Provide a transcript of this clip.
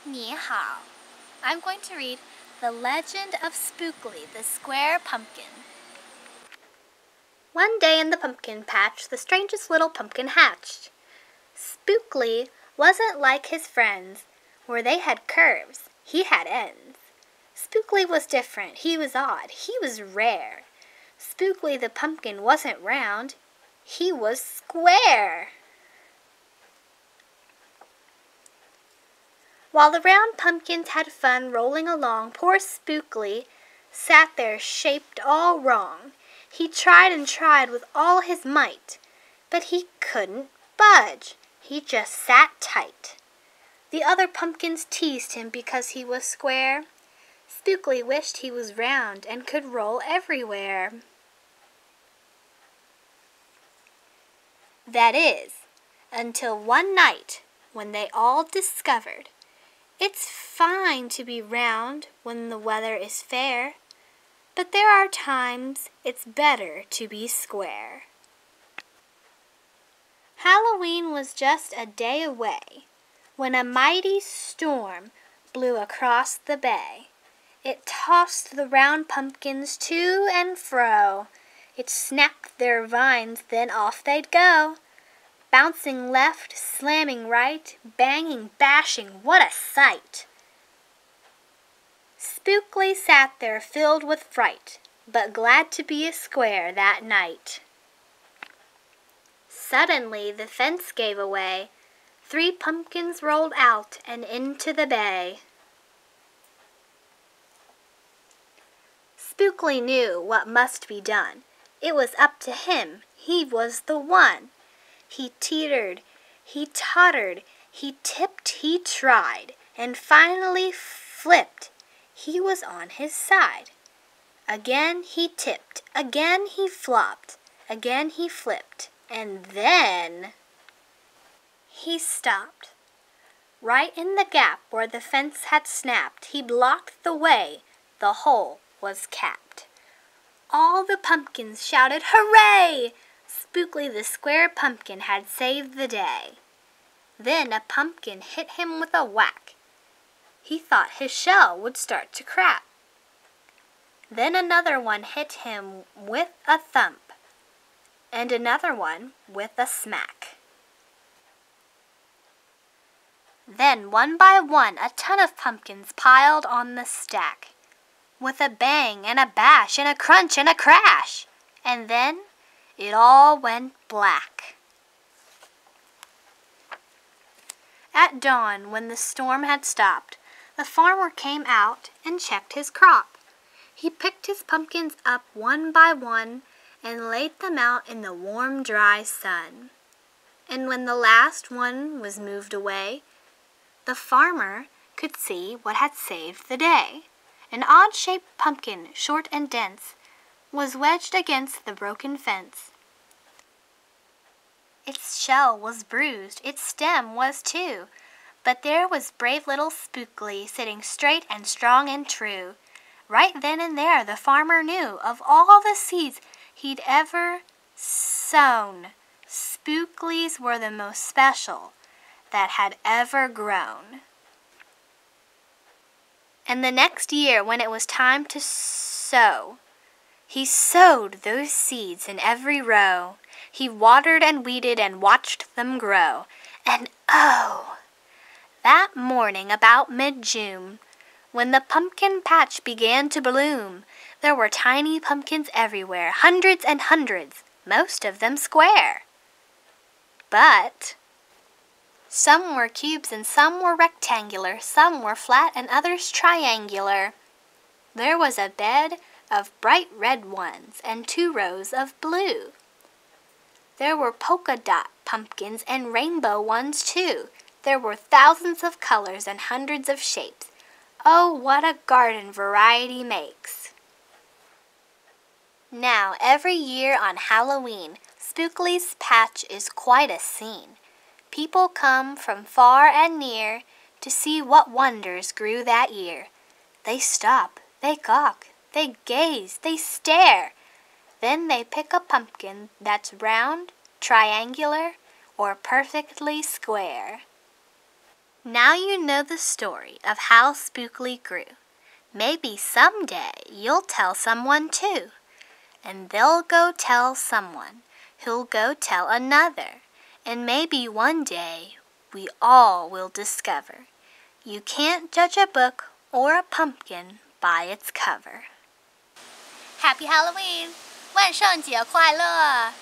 你好. I'm going to read The Legend of Spookley, the Square Pumpkin. One day in the pumpkin patch, the strangest little pumpkin hatched. Spookley wasn't like his friends, where they had curves. He had ends. Spookley was different. He was odd. He was rare. Spookley the pumpkin wasn't round. He was square. While the round pumpkins had fun rolling along, poor Spookley sat there shaped all wrong. He tried and tried with all his might, but he couldn't budge. He just sat tight. The other pumpkins teased him because he was square. Spookley wished he was round and could roll everywhere. That is, until one night when they all discovered it's fine to be round when the weather is fair, but there are times it's better to be square. Halloween was just a day away when a mighty storm blew across the bay. It tossed the round pumpkins to and fro. It snapped their vines, then off they'd go. Bouncing left, slamming right, banging, bashing, what a sight! Spookley sat there filled with fright, but glad to be a square that night. Suddenly the fence gave away. 3 pumpkins rolled out and into the bay. Spookley knew what must be done. It was up to him. He was the one. He teetered, he tottered, he tipped, he tried, and finally flipped. He was on his side. Again he tipped, again he flopped, again he flipped, and then he stopped. Right in the gap where the fence had snapped, he blocked the way. The hole was capped. All the pumpkins shouted, "Hooray!" Spookley the square pumpkin had saved the day. Then a pumpkin hit him with a whack. He thought his shell would start to crack. Then another one hit him with a thump, and another one with a smack. Then one by one a ton of pumpkins piled on the stack, with a bang and a bash and a crunch and a crash, and then it all went black. At dawn, when the storm had stopped, the farmer came out and checked his crop. He picked his pumpkins up one by one and laid them out in the warm, dry sun. And when the last one was moved away, the farmer could see what had saved the day. An odd-shaped pumpkin, short and dense, was wedged against the broken fence. Its shell was bruised, its stem was too, but there was brave little Spookley sitting straight and strong and true. Right then and there the farmer knew of all the seeds he'd ever sown, Spookley's were the most special that had ever grown. And the next year, when it was time to sow, he sowed those seeds in every row. He watered and weeded and watched them grow. And oh, that morning about mid-June, when the pumpkin patch began to bloom, there were tiny pumpkins everywhere, hundreds and hundreds, most of them square. But some were cubes and some were rectangular, some were flat and others triangular. There was a bed of bright red ones and 2 rows of blue. There were polka dot pumpkins and rainbow ones too. There were thousands of colors and hundreds of shapes. Oh, what a garden variety makes! Now, every year on Halloween, Spookley's patch is quite a scene. People come from far and near to see what wonders grew that year. They stop, they gawk, they gaze, they stare. Then they pick a pumpkin that's round, triangular, or perfectly square. Now you know the story of how Spookley grew. Maybe someday you'll tell someone too. And they'll go tell someone who'll go tell another. And maybe one day we all will discover you can't judge a book or a pumpkin by its cover. Happy Halloween! 万圣节快乐！